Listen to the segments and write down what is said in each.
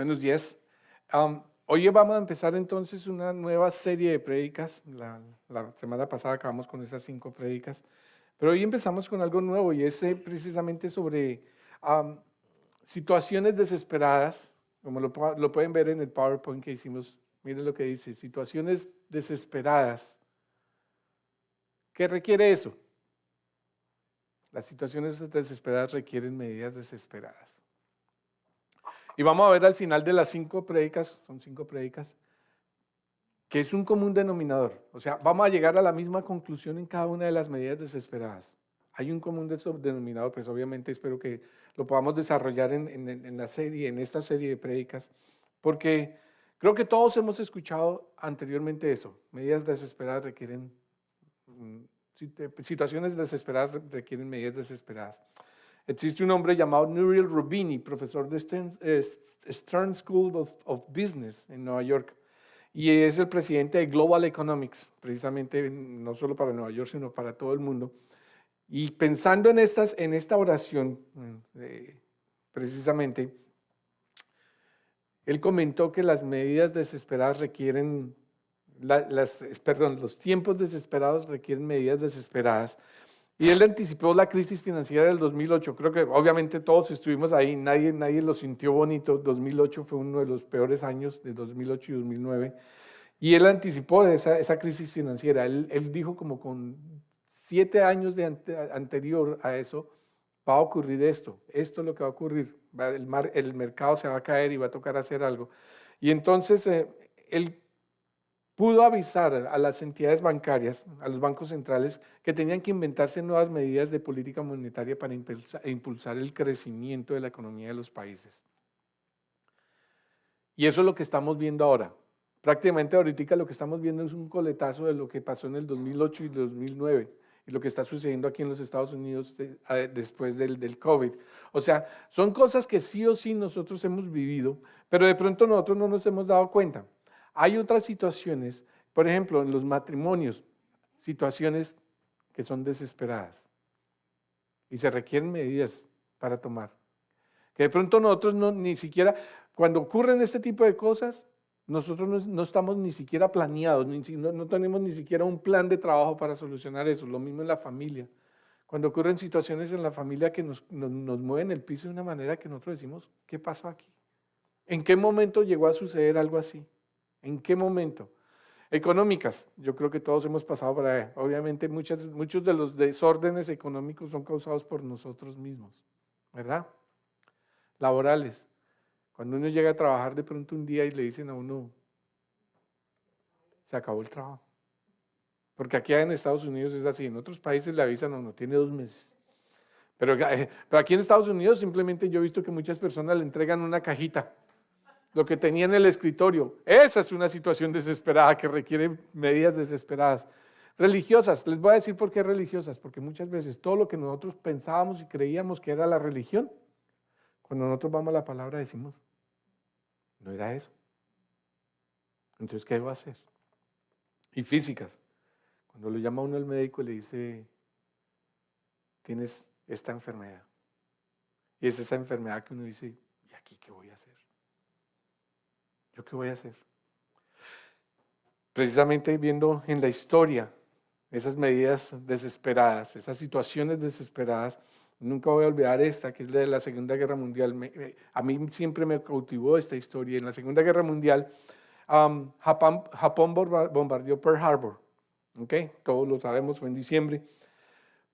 Buenos días. Hoy vamos a empezar entonces una nueva serie de prédicas. La semana pasada acabamos con esas 5 prédicas, pero hoy empezamos con algo nuevo y es precisamente sobre am, situaciones desesperadas, como lo pueden ver en el PowerPoint que hicimos. Miren lo que dice, situaciones desesperadas. ¿Qué requiere eso? Las situaciones desesperadas requieren medidas desesperadas. Y vamos a ver al final de las 5 prédicas, son 5 prédicas, que es un común denominador. O sea, vamos a llegar a la misma conclusión en cada una de las medidas desesperadas. Hay un común denominador, pues obviamente espero que lo podamos desarrollar en la serie, en esta serie de prédicas, porque creo que todos hemos escuchado anteriormente eso. Medidas desesperadas requieren, situaciones desesperadas requieren medidas desesperadas. Existe un hombre llamado Nouriel Roubini, profesor de Stern School of Business en Nueva York, y es el presidente de Global Economics, precisamente no solo para Nueva York, sino para todo el mundo. Y pensando en esta oración, precisamente, él comentó que las medidas desesperadas requieren, los tiempos desesperados requieren medidas desesperadas. Y él anticipó la crisis financiera del 2008. Creo que obviamente todos estuvimos ahí, nadie lo sintió bonito. 2008 fue uno de los peores años, de 2008 y 2009. Y él anticipó esa crisis financiera. Él dijo como con 7 años anterior a eso, va a ocurrir esto es lo que va a ocurrir. El mercado se va a caer y va a tocar hacer algo. Y entonces él pudo avisar a las entidades bancarias, a los bancos centrales, que tenían que inventarse nuevas medidas de política monetaria para impulsar el crecimiento de la economía de los países. Y eso es lo que estamos viendo ahora. Prácticamente ahorita lo que estamos viendo es un coletazo de lo que pasó en el 2008 y 2009 y lo que está sucediendo aquí en los Estados Unidos después del COVID. O sea, son cosas que sí o sí nosotros hemos vivido, pero de pronto nosotros no nos hemos dado cuenta. Hay otras situaciones, por ejemplo, en los matrimonios, situaciones que son desesperadas y se requieren medidas para tomar. Que de pronto nosotros ni siquiera, cuando ocurren este tipo de cosas, nosotros no estamos ni siquiera planeados, no tenemos ni siquiera un plan de trabajo para solucionar eso. Lo mismo en la familia. Cuando ocurren situaciones en la familia que nos mueven el piso de una manera que nosotros decimos, ¿qué pasó aquí? ¿En qué momento llegó a suceder algo así? ¿En qué momento? Económicas, yo creo que todos hemos pasado por ahí. Obviamente muchos de los desórdenes económicos son causados por nosotros mismos, ¿verdad? Laborales. Cuando uno llega a trabajar de pronto un día y le dicen a uno, se acabó el trabajo. Porque aquí en Estados Unidos es así, en otros países le avisan a uno, tiene 2 meses. Pero aquí en Estados Unidos simplemente yo he visto que muchas personas le entregan una cajita, lo que tenía en el escritorio. Esa es una situación desesperada que requiere medidas desesperadas. Religiosas, les voy a decir por qué religiosas, porque muchas veces todo lo que nosotros pensábamos y creíamos que era la religión, cuando nosotros vamos a la palabra decimos, no era eso. Entonces, ¿qué debo hacer? Y físicas, cuando lo llama uno al médico y le dice, tienes esta enfermedad. Y es esa enfermedad que uno dice, ¿y aquí qué voy a hacer? ¿Yo qué voy a hacer? Precisamente viendo en la historia esas medidas desesperadas, esas situaciones desesperadas, nunca voy a olvidar esta, que es la de la Segunda Guerra Mundial. A mí siempre me cautivó esta historia. En la Segunda Guerra Mundial, Japón bombardeó Pearl Harbor. ¿Okay? Todos lo sabemos, fue en diciembre.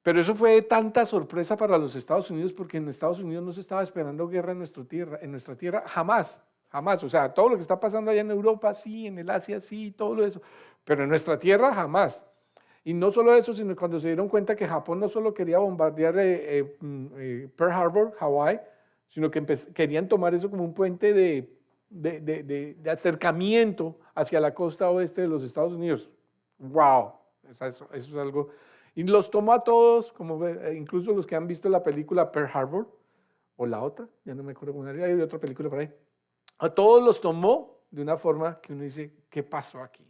Pero eso fue tanta sorpresa para los Estados Unidos porque en Estados Unidos no se estaba esperando guerra en nuestra tierra, jamás, jamás. O sea, todo lo que está pasando allá en Europa, sí, en el Asia, sí, todo eso. Pero en nuestra tierra, jamás. Y no solo eso, sino cuando se dieron cuenta que Japón no solo quería bombardear Pearl Harbor, Hawái, sino que querían tomar eso como un puente de acercamiento hacia la costa oeste de los Estados Unidos. ¡Wow! Eso es algo. Y los tomó a todos, como incluso los que han visto la película Pearl Harbor, o la otra, ya no me acuerdo cómo era, hay otra película por ahí. A todos los tomó de una forma que uno dice, ¿qué pasó aquí?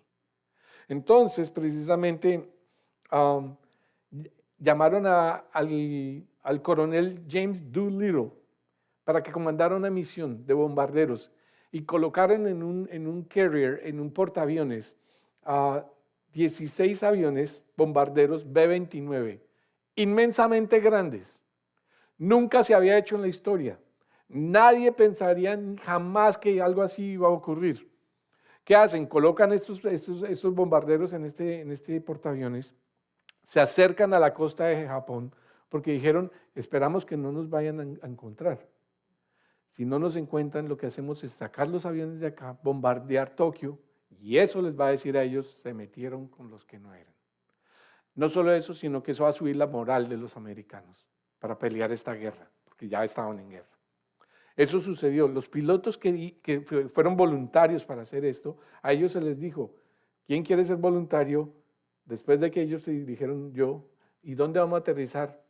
Entonces, precisamente, llamaron al coronel James Doolittle para que comandara una misión de bombarderos. y colocaron en un carrier, en un portaaviones, a 16 aviones bombarderos B-29, inmensamente grandes. Nunca se había hecho en la historia. Nadie pensaría jamás que algo así iba a ocurrir. ¿Qué hacen? Colocan estos bombarderos en este portaaviones, se acercan a la costa de Japón, porque dijeron, esperamos que no nos vayan a encontrar. Si no nos encuentran, lo que hacemos es sacar los aviones de acá, bombardear Tokio, y eso les va a decir a ellos, se metieron con los que no eran. No solo eso, sino que eso va a subir la moral de los americanos para pelear esta guerra, porque ya estaban en guerra. Eso sucedió. Los pilotos que fueron voluntarios para hacer esto, a ellos se les dijo, ¿quién quiere ser voluntario? Después de que ellos se dijeron yo, ¿y dónde vamos a aterrizar?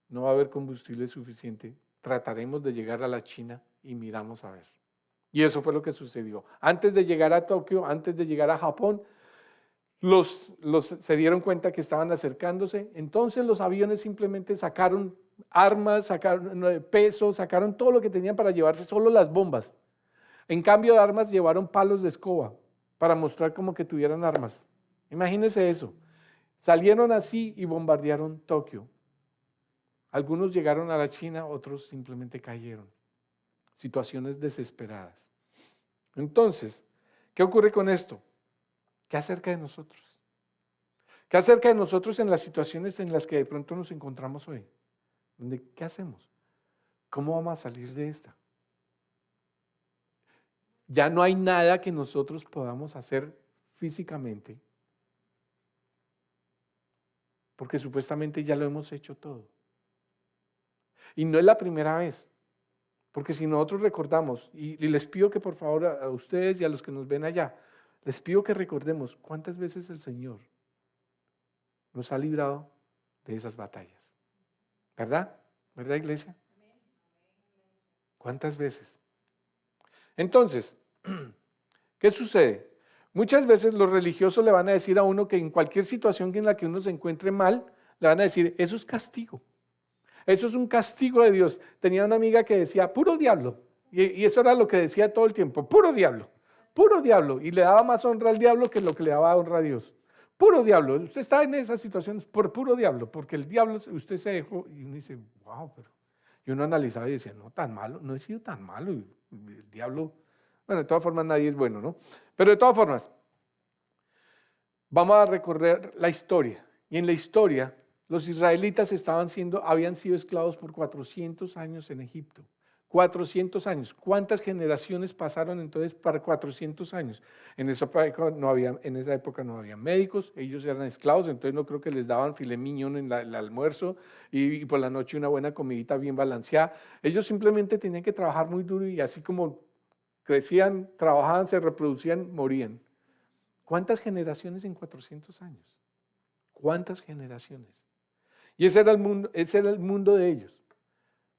No va a haber combustible suficiente. Trataremos de llegar a la China y miramos a ver. Y eso fue lo que sucedió. Antes de llegar a Tokio, antes de llegar a Japón, se dieron cuenta que estaban acercándose. Entonces los aviones simplemente sacaron armas, sacaron peso, sacaron todo lo que tenían para llevarse solo las bombas. En cambio de armas llevaron palos de escoba para mostrar como que tuvieran armas. Imagínense eso. Salieron así y bombardearon Tokio. Algunos llegaron a la China, otros simplemente cayeron. Situaciones desesperadas. Entonces, ¿qué ocurre con esto? ¿Qué acerca de nosotros? ¿Qué acerca de nosotros en las situaciones en las que de pronto nos encontramos hoy? ¿Qué hacemos? ¿Cómo vamos a salir de esta? Ya no hay nada que nosotros podamos hacer físicamente, porque supuestamente ya lo hemos hecho todo. Y no es la primera vez, porque si nosotros recordamos, y les pido que por favor a ustedes y a los que nos ven allá, les pido que recordemos cuántas veces el Señor nos ha librado de esas batallas. ¿Verdad? ¿Verdad, iglesia? ¿Cuántas veces? Entonces, ¿qué sucede? Muchas veces los religiosos le van a decir a uno que en cualquier situación en la que uno se encuentre mal, le van a decir, eso es castigo. Eso es un castigo de Dios. Tenía una amiga que decía, puro diablo. Y eso era lo que decía todo el tiempo, puro diablo, puro diablo. Y le daba más honra al diablo que lo que le daba honra a Dios. Puro diablo. Usted está en esas situaciones por puro diablo, porque el diablo, usted se dejó, y uno dice, wow, pero... Y uno analizaba y decía, no, tan malo, no he sido tan malo. Y el diablo, bueno, de todas formas nadie es bueno, ¿no? Pero de todas formas, vamos a recorrer la historia. Y en la historia, los israelitas habían sido esclavos por 400 años en Egipto. 400 años. ¿Cuántas generaciones pasaron entonces para 400 años? En esa época no había médicos, ellos eran esclavos, entonces no creo que les daban filet mignon en el almuerzo y por la noche una buena comidita bien balanceada. Ellos simplemente tenían que trabajar muy duro y así como crecían, trabajaban, se reproducían, morían. ¿Cuántas generaciones en 400 años? ¿Cuántas generaciones? Y ese era el mundo de ellos.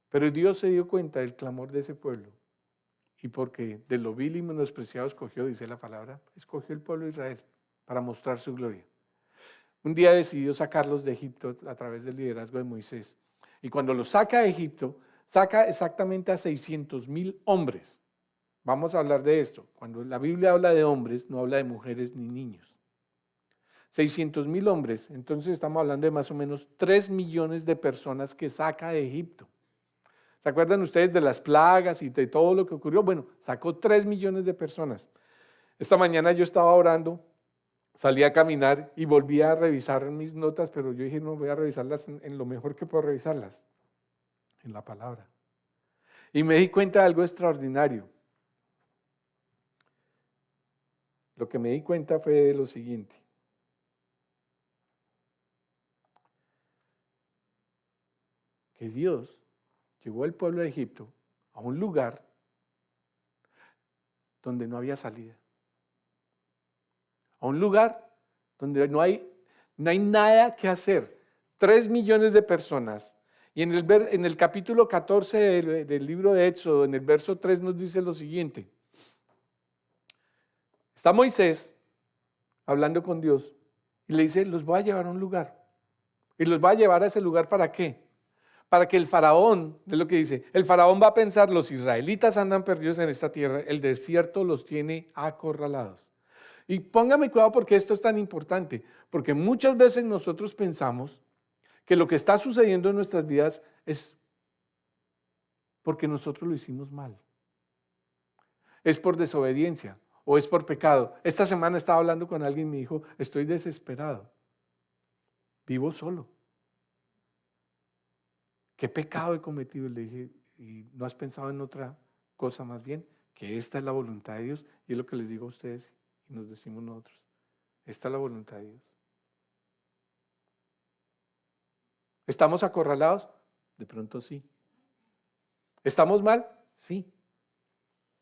Pero Dios se dio cuenta del clamor de ese pueblo. Y porque de lo vil y menospreciado escogió, dice la palabra, escogió el pueblo de Israel para mostrar su gloria. Un día decidió sacarlos de Egipto a través del liderazgo de Moisés. Y cuando los saca de Egipto, saca exactamente a 600,000 hombres. Vamos a hablar de esto. Cuando la Biblia habla de hombres, no habla de mujeres ni niños. 600,000 hombres, entonces estamos hablando de más o menos 3 millones de personas que saca de Egipto. ¿Se acuerdan ustedes de las plagas y de todo lo que ocurrió? Bueno, sacó 3 millones de personas. Esta mañana yo estaba orando, salí a caminar y volví a revisar mis notas, pero yo dije, no, voy a revisarlas en lo mejor que puedo revisarlas, en la palabra. Y me di cuenta de algo extraordinario. Lo que me di cuenta fue lo siguiente. Que Dios llevó al pueblo de Egipto a un lugar donde no había salida. A un lugar donde no hay nada que hacer. 3 millones de personas. Y en el capítulo 14 del libro de Éxodo, en el verso 3 nos dice lo siguiente. Está Moisés hablando con Dios y le dice, los voy a llevar a un lugar. ¿Y los va a llevar a ese lugar para qué? para que el faraón, es lo que dice, el faraón va a pensar, los israelitas andan perdidos en esta tierra, el desierto los tiene acorralados. Y póngame cuidado porque esto es tan importante, porque muchas veces nosotros pensamos que lo que está sucediendo en nuestras vidas es porque nosotros lo hicimos mal, es por desobediencia o es por pecado. Esta semana estaba hablando con alguien y me dijo, estoy desesperado, vivo solo. ¿Qué pecado he cometido? Le dije, ¿y no has pensado en otra cosa más bien? Que esta es la voluntad de Dios, y es lo que les digo a ustedes y nos decimos nosotros. Esta es la voluntad de Dios. ¿Estamos acorralados? De pronto sí. ¿Estamos mal? Sí.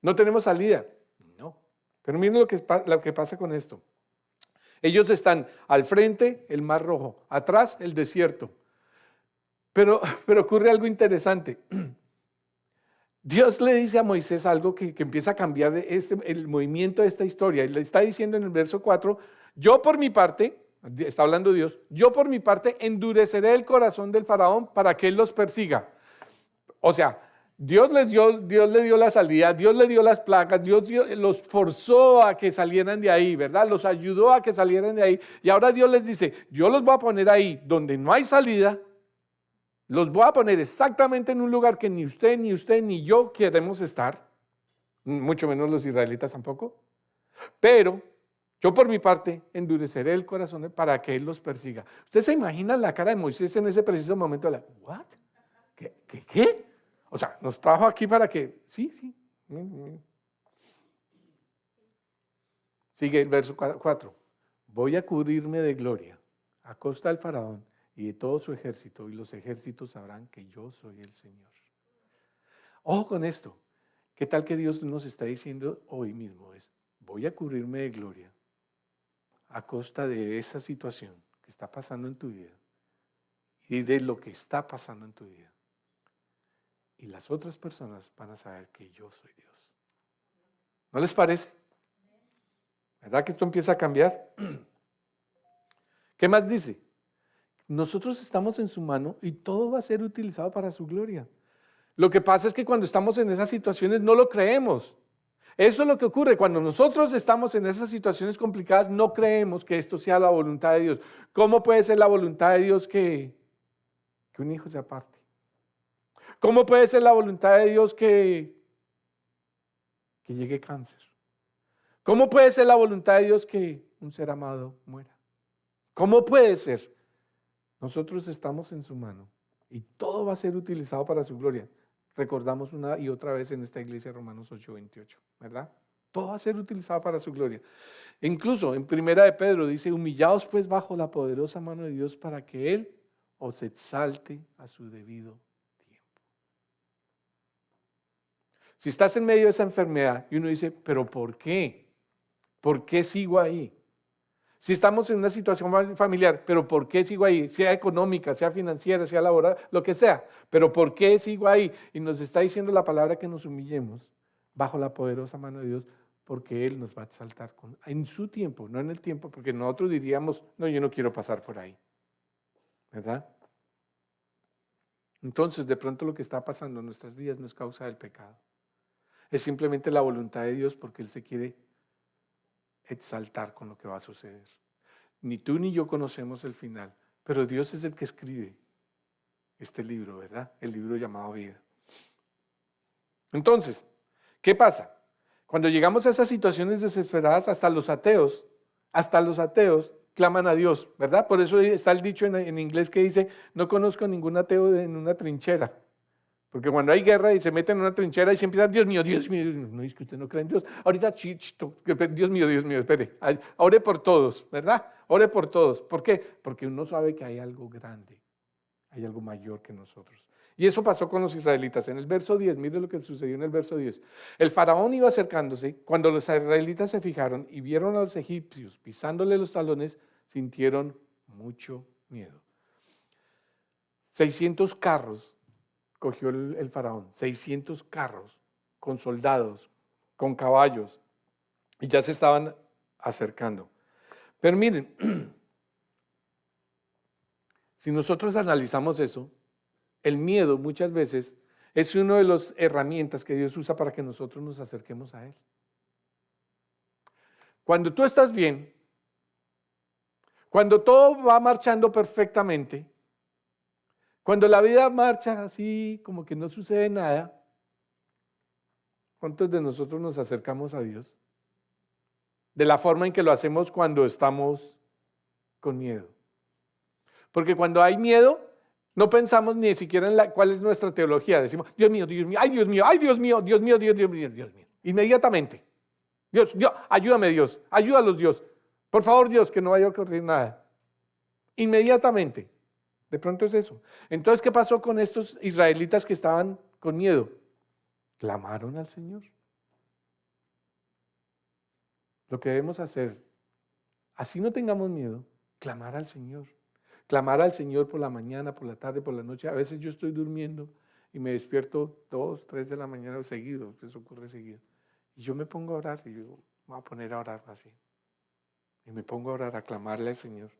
¿No tenemos salida? No. Pero miren lo que pasa con esto. Ellos están al frente, el Mar Rojo, atrás, el desierto. Pero ocurre algo interesante. Dios le dice a Moisés algo que empieza a cambiar el movimiento de esta historia. Y le está diciendo en el verso 4, yo por mi parte, está hablando Dios, yo por mi parte endureceré el corazón del faraón para que él los persiga. O sea, Dios le dio la salida, Dios le dio las plagas, los forzó a que salieran de ahí, ¿verdad? Los ayudó a que salieran de ahí. Y ahora Dios les dice, yo los voy a poner ahí donde no hay salida. Los voy a poner exactamente en un lugar que ni usted, ni yo queremos estar, mucho menos los israelitas tampoco, pero yo por mi parte endureceré el corazón para que Él los persiga. ¿Usted se imagina la cara de Moisés en ese preciso momento? ¿What? ¿Qué? O sea, nos trajo aquí para que, sí. Sigue el verso 4. Voy a cubrirme de gloria a costa del faraón y de todo su ejército, y los ejércitos sabrán que yo soy el Señor. Ojo con esto. ¿Qué tal que Dios nos está diciendo hoy mismo? Voy a cubrirme de gloria a costa de esa situación que está pasando en tu vida y de lo que está pasando en tu vida. Y las otras personas van a saber que yo soy Dios. ¿No les parece? ¿Verdad que esto empieza a cambiar? ¿Qué más dice? Nosotros estamos en su mano y todo va a ser utilizado para su gloria. Lo que pasa es que cuando estamos en esas situaciones no lo creemos. Eso es lo que ocurre. Cuando nosotros estamos en esas situaciones complicadas, no creemos que esto sea la voluntad de Dios. ¿Cómo puede ser la voluntad de Dios que un hijo se aparte? ¿Cómo puede ser la voluntad de Dios que llegue cáncer? ¿Cómo puede ser la voluntad de Dios que un ser amado muera? ¿Cómo puede ser? Nosotros estamos en su mano y todo va a ser utilizado para su gloria. Recordamos una y otra vez en esta iglesia Romanos 8:28, ¿verdad? Todo va a ser utilizado para su gloria. Incluso en Primera de Pedro dice, humillaos pues bajo la poderosa mano de Dios para que Él os exalte a su debido tiempo. Si estás en medio de esa enfermedad y uno dice, ¿pero por qué? ¿Por qué sigo ahí? Si estamos en una situación familiar, ¿pero por qué sigo ahí? Sea económica, sea financiera, sea laboral, lo que sea. ¿Pero por qué sigo ahí? Y nos está diciendo la palabra que nos humillemos bajo la poderosa mano de Dios, porque Él nos va a exaltar en su tiempo, no en el tiempo, porque nosotros diríamos, no, yo no quiero pasar por ahí. ¿Verdad? Entonces, de pronto lo que está pasando en nuestras vidas no es causa del pecado. Es simplemente la voluntad de Dios porque Él se quiere exaltar con lo que va a suceder. Ni tú ni yo conocemos el final, pero Dios es el que escribe este libro, ¿verdad? El libro llamado vida. Entonces, ¿qué pasa? Cuando llegamos a esas situaciones desesperadas, hasta los ateos claman a Dios, ¿verdad? Por eso está el dicho en inglés que dice, no conozco ningún ateo en una trinchera. Porque cuando hay guerra y se meten en una trinchera y se empiezan, Dios mío, no es que usted no cree en Dios. Ahorita, Dios mío, espere, ore por todos, ¿verdad? Ore por todos. ¿Por qué? Porque uno sabe que hay algo grande, hay algo mayor que nosotros. Y eso pasó con los israelitas. En el verso 10, mire lo que sucedió en el verso 10. El faraón iba acercándose, cuando los israelitas se fijaron y vieron a los egipcios pisándole los talones, sintieron mucho miedo. 600 carros cogió el faraón, 600 carros con soldados, con caballos, y ya se estaban acercando. Pero miren, si nosotros analizamos eso, el miedo muchas veces es una de las herramientas que Dios usa para que nosotros nos acerquemos a Él. Cuando tú estás bien, cuando todo va marchando perfectamente, cuando la vida marcha así como que no sucede nada, ¿cuántos de nosotros nos acercamos a Dios? De la forma en que lo hacemos cuando estamos con miedo. Porque cuando hay miedo, no pensamos ni siquiera en cuál es nuestra teología. Decimos, Dios mío, ay Dios mío, ay Dios mío, Dios mío, Dios mío, Dios mío. Inmediatamente. Dios, ayúdame Dios, ayúdalos Dios. Por favor Dios, que no vaya a ocurrir nada. Inmediatamente. De pronto es eso. Entonces, ¿qué pasó con estos israelitas que estaban con miedo? Clamaron al Señor. Lo que debemos hacer, así no tengamos miedo, clamar al Señor. Clamar al Señor por la mañana, por la tarde, por la noche. A veces yo estoy durmiendo y me despierto 2, 3 de la mañana seguido, eso ocurre seguido. Y yo me pongo a orar y yo me voy a poner a orar más bien. Y me pongo a orar, a clamarle al Señor.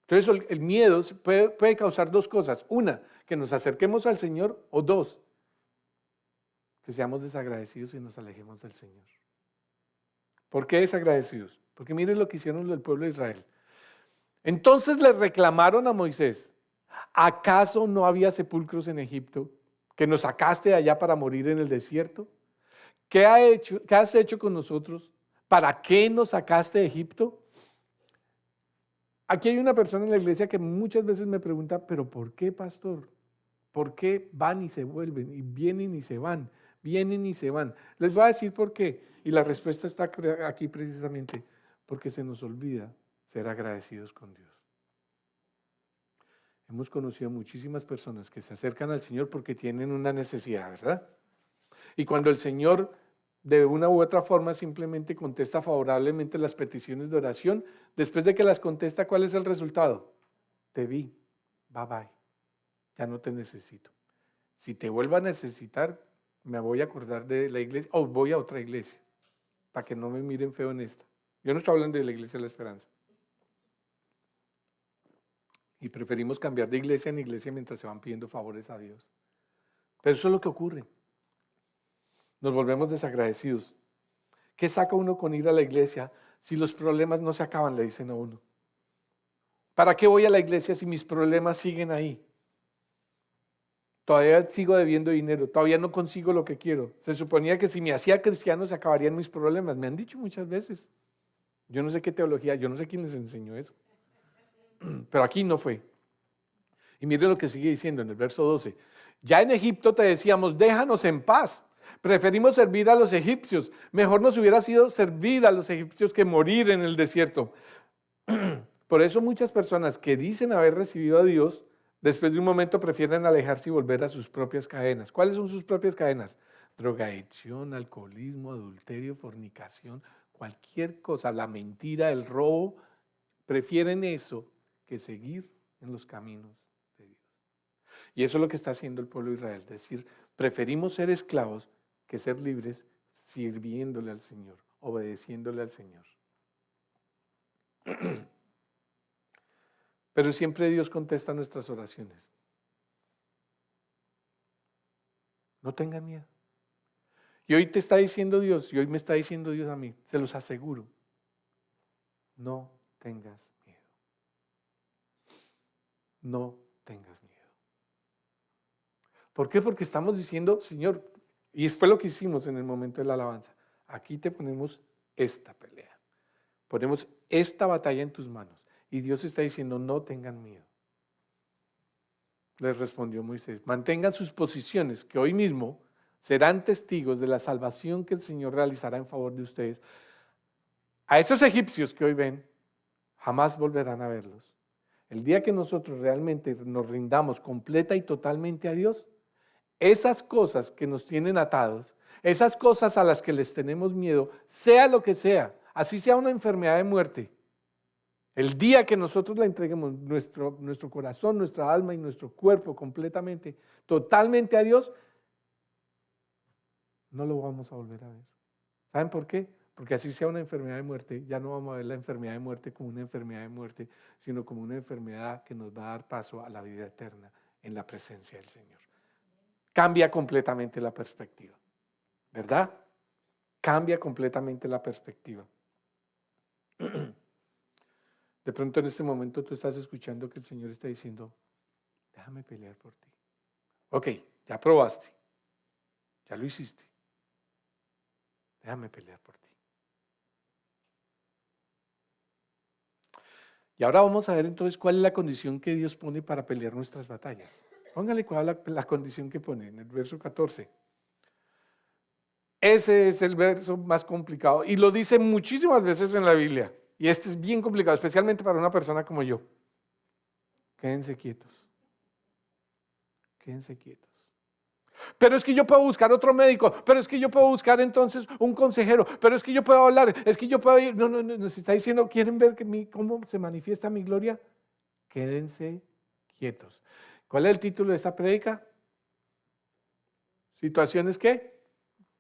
Entonces el miedo puede causar dos cosas. Una, que nos acerquemos al Señor, o dos, que seamos desagradecidos y nos alejemos del Señor. ¿Por qué desagradecidos? Porque miren lo que hicieron el pueblo de Israel. Entonces le reclamaron a Moisés, ¿acaso no había sepulcros en Egipto que nos sacaste de allá para morir en el desierto? ¿Qué has hecho con nosotros? ¿Para qué nos sacaste de Egipto? Aquí hay una persona en la iglesia que muchas veces me pregunta, ¿pero por qué, pastor? ¿Por qué van y se vuelven? Y vienen y se van, vienen y se van. Les voy a decir por qué. Y la respuesta está aquí precisamente, porque se nos olvida ser agradecidos con Dios. Hemos conocido muchísimas personas que se acercan al Señor porque tienen una necesidad, ¿verdad? Y cuando el Señor de una u otra forma simplemente contesta favorablemente las peticiones de oración, después de que las contesta, ¿cuál es el resultado? Te vi, bye bye, ya no te necesito. Si te vuelvo a necesitar, me voy a acordar de la iglesia o voy a otra iglesia, para que no me miren feo en esta. Yo no estoy hablando de la iglesia de la esperanza. Y preferimos cambiar de iglesia en iglesia mientras se van pidiendo favores a Dios. Pero eso es lo que ocurre. Nos volvemos desagradecidos. ¿Qué saca uno con ir a la iglesia si los problemas no se acaban? Le dicen a uno. ¿Para qué voy a la iglesia si mis problemas siguen ahí? Todavía sigo debiendo dinero, todavía no consigo lo que quiero. Se suponía que si me hacía cristiano se acabarían mis problemas. Me han dicho muchas veces. Yo no sé qué teología, yo no sé quién les enseñó eso. Pero aquí no fue. Y mire lo que sigue diciendo en el verso 12. Ya en Egipto te decíamos, déjanos en paz. Preferimos servir a los egipcios. Mejor nos hubiera sido servir a los egipcios que morir en el desierto. Por eso muchas personas que dicen haber recibido a Dios, después de un momento prefieren alejarse y volver a sus propias cadenas. ¿Cuáles son sus propias cadenas? Drogadicción, alcoholismo, adulterio, fornicación, cualquier cosa, la mentira, el robo. Prefieren eso que seguir en los caminos de Dios. Y eso es lo que está haciendo el pueblo de Israel, es decir, preferimos ser esclavos que ser libres sirviéndole al Señor, obedeciéndole al Señor. Pero siempre Dios contesta nuestras oraciones. No tengan miedo. Y hoy te está diciendo Dios, y hoy me está diciendo Dios a mí, se los aseguro, no tengas miedo. No tengas miedo. ¿Por qué? Porque estamos diciendo, Señor, y fue lo que hicimos en el momento de la alabanza, aquí te ponemos esta pelea, ponemos esta batalla en tus manos. Y Dios está diciendo, no tengan miedo. Les respondió Moisés, mantengan sus posiciones, que hoy mismo serán testigos de la salvación que el Señor realizará en favor de ustedes. A esos egipcios que hoy ven, jamás volverán a verlos. El día que nosotros realmente nos rindamos completa y totalmente a Dios, esas cosas que nos tienen atados, esas cosas a las que les tenemos miedo, sea lo que sea, así sea una enfermedad de muerte, el día que nosotros le entreguemos nuestro corazón, nuestra alma y nuestro cuerpo completamente, totalmente a Dios, no lo vamos a volver a ver. ¿Saben por qué? Porque así sea una enfermedad de muerte, ya no vamos a ver la enfermedad de muerte como una enfermedad de muerte, sino como una enfermedad que nos va a dar paso a la vida eterna en la presencia del Señor. Cambia completamente la perspectiva, ¿verdad? Cambia completamente la perspectiva. De pronto en este momento tú estás escuchando que el Señor está diciendo, déjame pelear por ti. Ok, ya probaste, ya lo hiciste, déjame pelear por ti. Y ahora vamos a ver entonces cuál es la condición que Dios pone para pelear nuestras batallas. Póngale cuál es la condición que pone en el verso 14. Ese es el verso más complicado y lo dice muchísimas veces en la Biblia. Y este es bien complicado, especialmente para una persona como yo. Quédense quietos. Quédense quietos. Pero es que yo puedo buscar otro médico, pero es que yo puedo buscar entonces un consejero, pero es que yo puedo hablar, es que yo puedo ir. No, nos está diciendo, ¿quieren ver cómo se manifiesta mi gloria? Quédense quietos. ¿Cuál es el título de esta prédica? ¿Situaciones qué?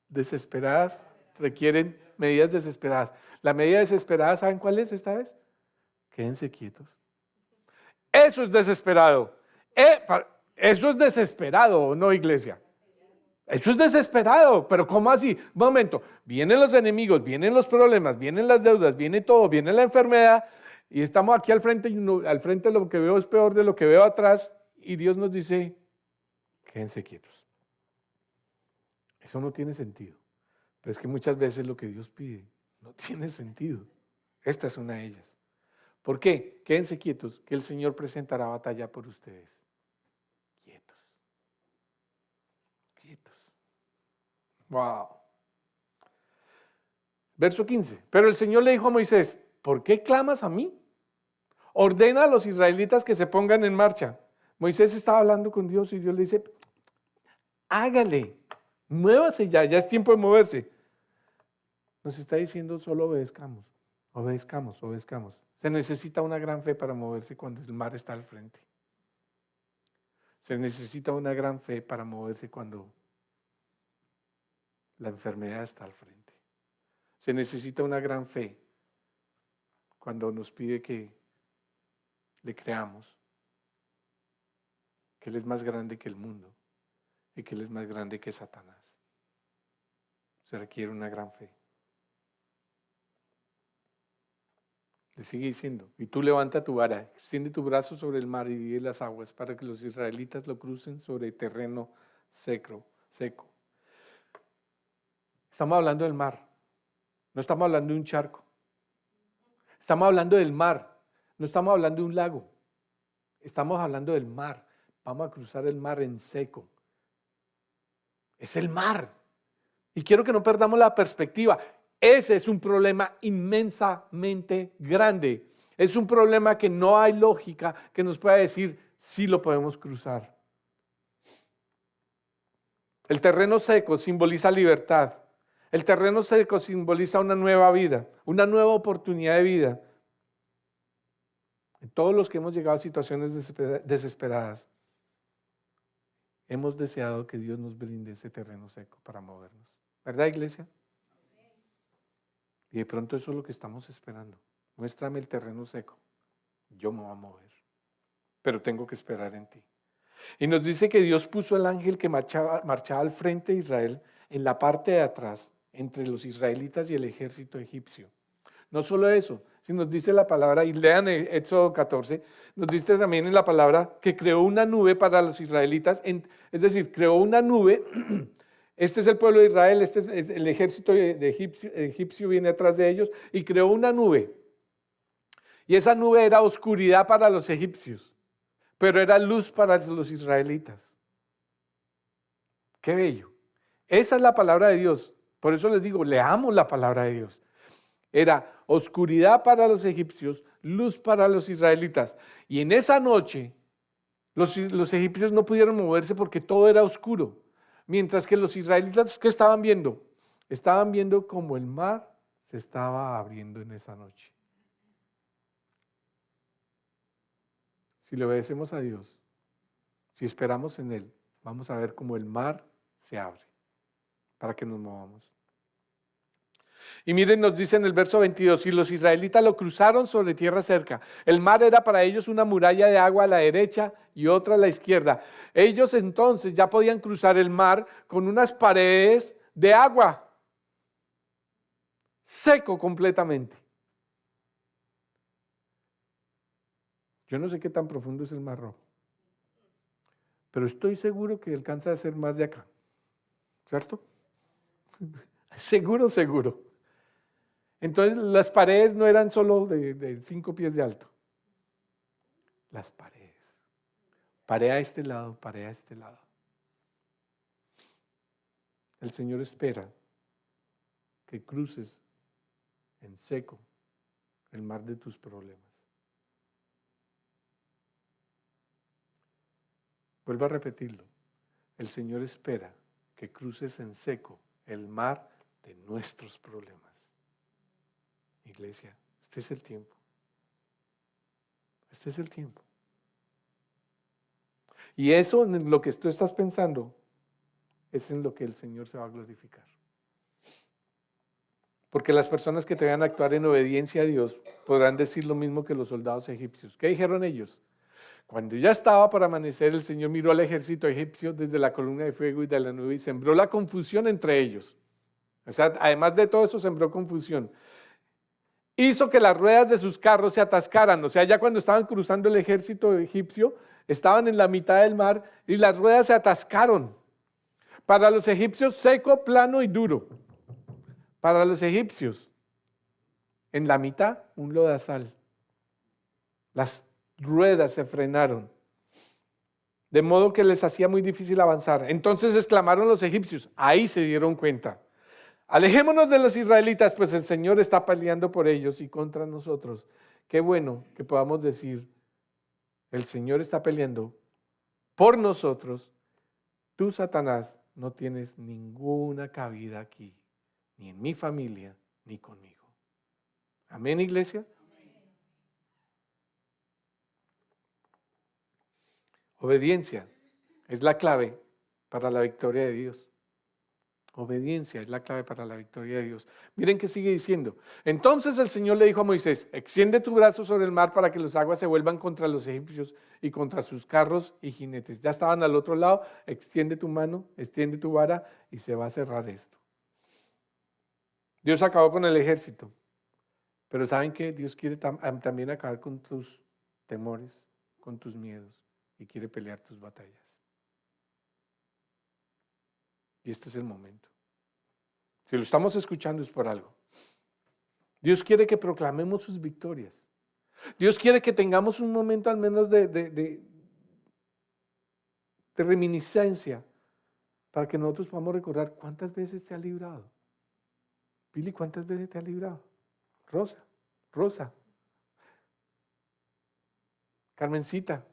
Desesperadas requieren medidas desesperadas. La medida desesperada, ¿saben cuál es esta vez? Quédense quietos. Eso es desesperado. Eso es desesperado, ¿no, iglesia? Eso es desesperado, pero ¿cómo así? Un momento, vienen los enemigos, vienen los problemas, vienen las deudas, viene todo, viene la enfermedad y estamos aquí al frente y al frente lo que veo es peor de lo que veo atrás y Dios nos dice, quédense quietos. Eso no tiene sentido, pero es que muchas veces lo que Dios pide no tiene sentido. Esta es una de ellas. ¿Por qué? Quédense quietos, que el Señor presentará batalla por ustedes. Quietos. Quietos. Wow. Verso 15. Pero el Señor le dijo a Moisés, ¿por qué clamas a mí? Ordena a los israelitas que se pongan en marcha. Moisés estaba hablando con Dios y Dios le dice, hágale, muévase ya es tiempo de moverse. Nos está diciendo solo obedezcamos, obedezcamos, obedezcamos. Se necesita una gran fe para moverse cuando el mar está al frente. Se necesita una gran fe para moverse cuando la enfermedad está al frente. Se necesita una gran fe cuando nos pide que le creamos, que Él es más grande que el mundo y que Él es más grande que Satanás. Se requiere una gran fe. Le sigue diciendo, y tú levanta tu vara, extiende tu brazo sobre el mar y divide las aguas para que los israelitas lo crucen sobre terreno seco. Estamos hablando del mar, no estamos hablando de un charco. Estamos hablando del mar, no estamos hablando de un lago. Estamos hablando del mar. Vamos a cruzar el mar en seco. Es el mar. Y quiero que no perdamos la perspectiva. Ese es un problema inmensamente grande. Es un problema que no hay lógica que nos pueda decir si lo podemos cruzar. El terreno seco simboliza libertad. El terreno seco simboliza una nueva vida, una nueva oportunidad de vida. Todos los que hemos llegado a situaciones desesperadas, hemos deseado que Dios nos brinde ese terreno seco para movernos. ¿Verdad, iglesia? Y de pronto eso es lo que estamos esperando. Muéstrame el terreno seco. Yo me voy a mover. Pero tengo que esperar en ti. Y nos dice que Dios puso el ángel que marchaba al frente de Israel en la parte de atrás, entre los israelitas y el ejército egipcio. No solo eso, si nos dice la palabra, y lean Éxodo 14, nos dice también en la palabra que creó una nube para los israelitas, es decir, creó una nube. Este es el pueblo de Israel, este es el ejército de egipcio viene atrás de ellos, y creó una nube. Y esa nube era oscuridad para los egipcios, pero era luz para los israelitas. Qué bello. Esa es la palabra de Dios. Por eso les digo, leamos la palabra de Dios. Era oscuridad para los egipcios, luz para los israelitas. Y en esa noche, los egipcios no pudieron moverse porque todo era oscuro. Mientras que los israelitas, ¿qué estaban viendo? Estaban viendo como el mar se estaba abriendo en esa noche. Si le obedecemos a Dios, si esperamos en Él, vamos a ver cómo el mar se abre para que nos movamos. Y miren, nos dice en el verso 22, y los israelitas lo cruzaron sobre tierra seca. El mar era para ellos una muralla de agua a la derecha y otra a la izquierda. Ellos entonces ya podían cruzar el mar con unas paredes de agua, seco completamente. Yo no sé qué tan profundo es el Mar Rojo, pero estoy seguro que alcanza a ser más de acá, ¿cierto? Seguro, seguro. Entonces las paredes no eran solo de 5 pies de alto. Las paredes. Pared a este lado, pared a este lado. El Señor espera que cruces en seco el mar de tus problemas. Vuelvo a repetirlo. El Señor espera que cruces en seco el mar de nuestros problemas. Iglesia, este es el tiempo. Este es el tiempo. Y eso en lo que tú estás pensando es en lo que el Señor se va a glorificar. Porque las personas que te vean actuar en obediencia a Dios podrán decir lo mismo que los soldados egipcios. ¿Qué dijeron ellos? Cuando ya estaba para amanecer, el Señor miró al ejército egipcio desde la columna de fuego y de la nube y sembró la confusión entre ellos. O sea, además de todo eso, sembró confusión. Hizo que las ruedas de sus carros se atascaran. O sea, ya cuando estaban cruzando el ejército egipcio, estaban en la mitad del mar y las ruedas se atascaron. Para los egipcios, seco, plano y duro. Para los egipcios, en la mitad, un lodazal. Las ruedas se frenaron, de modo que les hacía muy difícil avanzar. Entonces exclamaron los egipcios, ahí se dieron cuenta. Alejémonos de los israelitas, pues el Señor está peleando por ellos y contra nosotros. Qué bueno que podamos decir, el Señor está peleando por nosotros. Tú, Satanás, no tienes ninguna cabida aquí, ni en mi familia, ni conmigo. Amén, iglesia. Obediencia es la clave para la victoria de Dios. Obediencia es la clave para la victoria de Dios. Miren qué sigue diciendo. Entonces el Señor le dijo a Moisés, extiende tu brazo sobre el mar para que las aguas se vuelvan contra los egipcios y contra sus carros y jinetes. Ya estaban al otro lado, extiende tu mano, extiende tu vara y se va a cerrar esto. Dios acabó con el ejército, pero ¿saben qué? Dios quiere también acabar con tus temores, con tus miedos y quiere pelear tus batallas. Y este es el momento. Si lo estamos escuchando es por algo. Dios quiere que proclamemos sus victorias. Dios quiere que tengamos un momento al menos de reminiscencia para que nosotros podamos recordar cuántas veces te ha librado. Pili, ¿cuántas veces te ha librado? Rosa, Carmencita,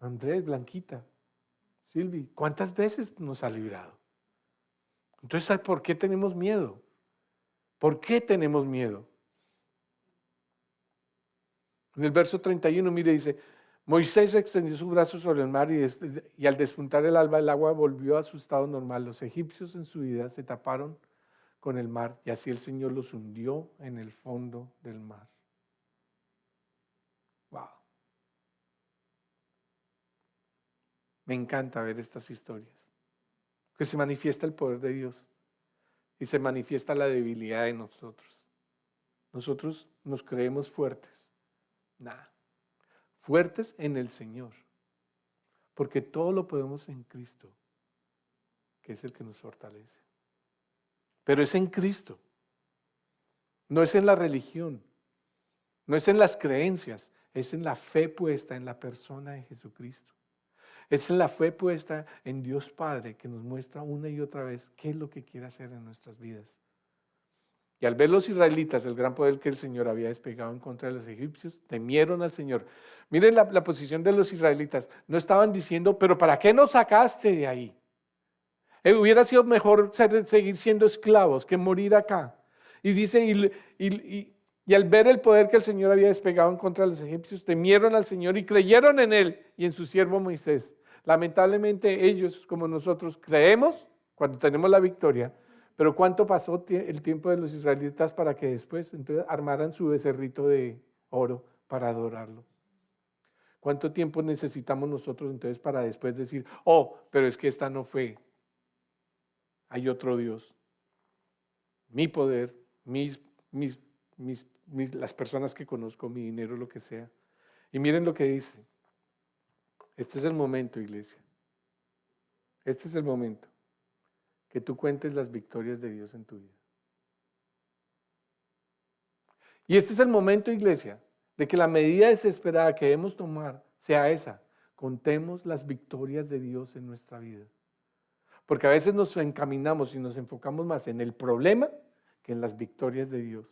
Andrés, Blanquita, Silvi, ¿cuántas veces nos ha librado? Entonces, ¿sabes por qué tenemos miedo? ¿Por qué tenemos miedo? En el verso 31, mire, dice, Moisés extendió su brazo sobre el mar y al despuntar el alba, el agua volvió a su estado normal. Los egipcios en su vida se taparon con el mar y así el Señor los hundió en el fondo del mar. Wow. Me encanta ver estas historias, que se manifiesta el poder de Dios y se manifiesta la debilidad de nosotros. Nosotros nos creemos fuertes. Nada. Fuertes en el Señor, porque todo lo podemos en Cristo, que es el que nos fortalece. Pero es en Cristo, no es en la religión, no es en las creencias, es en la fe puesta en la persona de Jesucristo. Es en la fe puesta en Dios Padre que nos muestra una y otra vez qué es lo que quiere hacer en nuestras vidas. Y al ver los israelitas el gran poder que el Señor había desplegado en contra de los egipcios, temieron al Señor. Miren la posición de los israelitas. No estaban diciendo, pero ¿para qué nos sacaste de ahí? Hubiera sido mejor seguir siendo esclavos que morir acá. Y dice, y al ver el poder que el Señor había desplegado en contra de los egipcios, temieron al Señor y creyeron en Él y en su siervo Moisés. Lamentablemente ellos, como nosotros, creemos cuando tenemos la victoria, Pero ¿cuánto pasó el tiempo de los israelitas para que después entonces armaran su becerrito de oro para adorarlo? ¿Cuánto tiempo necesitamos nosotros entonces para después decir, oh, pero es que esta no fue, hay otro Dios? Mi poder, las personas que conozco, mi dinero, lo que sea. Y miren lo que dice. Este es el momento, iglesia. Este es el momento que tú cuentes las victorias de Dios en tu vida. Y este es el momento, iglesia, de que la medida desesperada que debemos tomar sea esa. Contemos las victorias de Dios en nuestra vida. Porque a veces nos encaminamos y nos enfocamos más en el problema que en las victorias de Dios.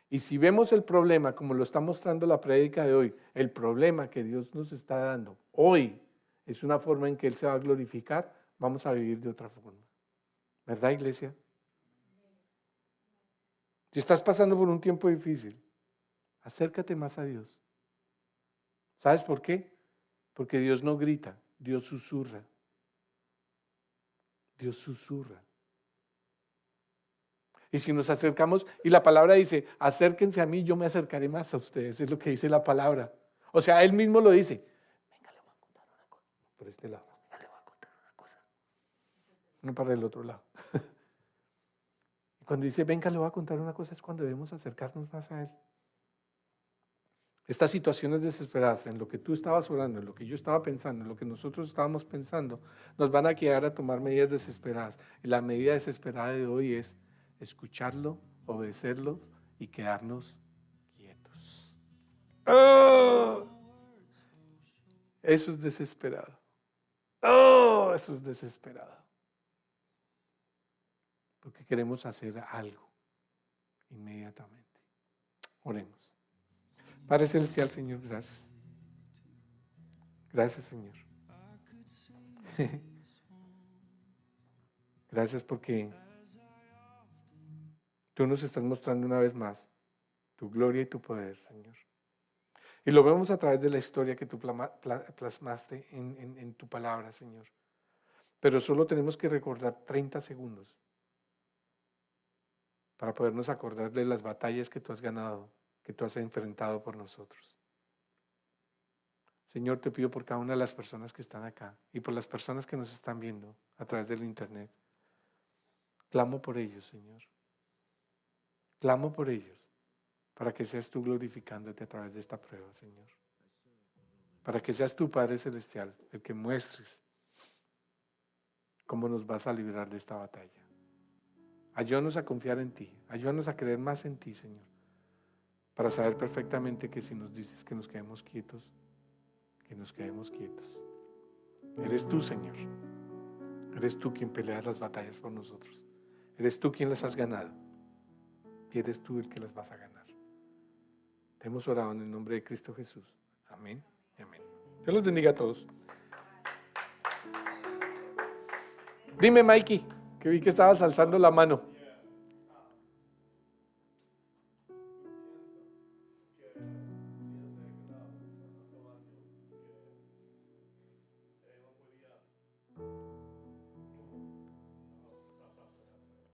Y si vemos el problema, como lo está mostrando la prédica de hoy, el problema que Dios nos está dando hoy es una forma en que Él se va a glorificar, vamos a vivir de otra forma. ¿Verdad, iglesia? Si estás pasando por un tiempo difícil, acércate más a Dios. ¿Sabes por qué? Porque Dios no grita, Dios susurra. Dios susurra. Y si nos acercamos, y la palabra dice, acérquense a mí, yo me acercaré más a ustedes, es lo que dice la palabra. O sea, Él mismo lo dice. Venga, le voy a contar una cosa. Por este lado, venga, le voy a contar una cosa. No para el otro lado. Cuando dice, venga, le voy a contar una cosa, es cuando debemos acercarnos más a Él. Estas situaciones desesperadas, en lo que tú estabas orando, en lo que yo estaba pensando, en lo que nosotros estábamos pensando, nos van a guiar a tomar medidas desesperadas. Y la medida desesperada de hoy es escucharlo, obedecerlo y quedarnos quietos. ¡Oh! Eso es desesperado. ¡Oh! Eso es desesperado. Porque queremos hacer algo inmediatamente. Oremos. Padre Celestial, Señor, gracias. Gracias, Señor. Gracias porque tú nos estás mostrando una vez más tu gloria y tu poder, Señor. Y lo vemos a través de la historia que tú plasmaste en tu palabra, Señor. Pero solo tenemos que recordar 30 segundos para podernos acordar de las batallas que tú has ganado, que tú has enfrentado por nosotros. Señor, te pido por cada una de las personas que están acá y por las personas que nos están viendo a través del internet. Clamo por ellos, Señor. Clamo por ellos para que seas tú glorificándote a través de esta prueba, Señor. Para que seas tu Padre Celestial el que muestres cómo nos vas a librar de esta batalla. Ayúdanos a confiar en ti, ayúdanos a creer más en ti, Señor, para saber perfectamente que si nos dices que nos quedemos quietos, que nos quedemos quietos. Eres tú, Señor. Eres tú quien peleas las batallas por nosotros. Eres tú quien las has ganado. Y eres tú el que las vas a ganar. Te hemos orado en el nombre de Cristo Jesús. Amén y amén. Dios los bendiga a todos. Dime, Mikey, que vi que estabas alzando la mano.